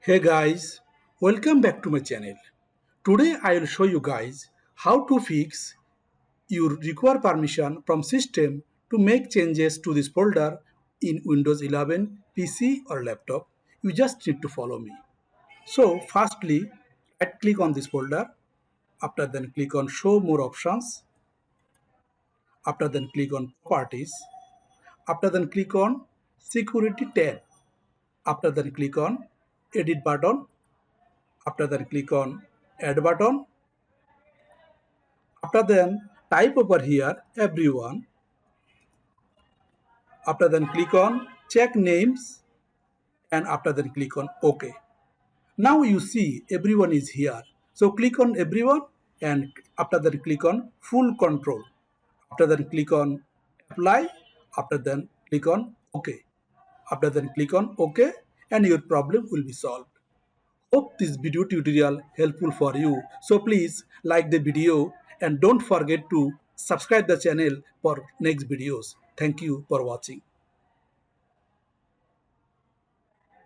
Hey guys, welcome back to my channel. Today I will show you guys how to fix you require permission from system to make changes to this folder in Windows 11 PC or laptop. You just need to follow me. So firstly, right click on this folder. After then click on show more options. After then click on properties. After then click on security tab. After then click on edit button. After that click on add button. After then type over here everyone. After then click on check names and after then click on OK. Now you see everyone is here. So click on everyone and after that click on full control. After that click on apply. After then click on OK. After then click on OK and your problem will be solved. Hope this video tutorial helpful for you. So please like the video and don't forget to subscribe the channel for next videos. Thank you for watching.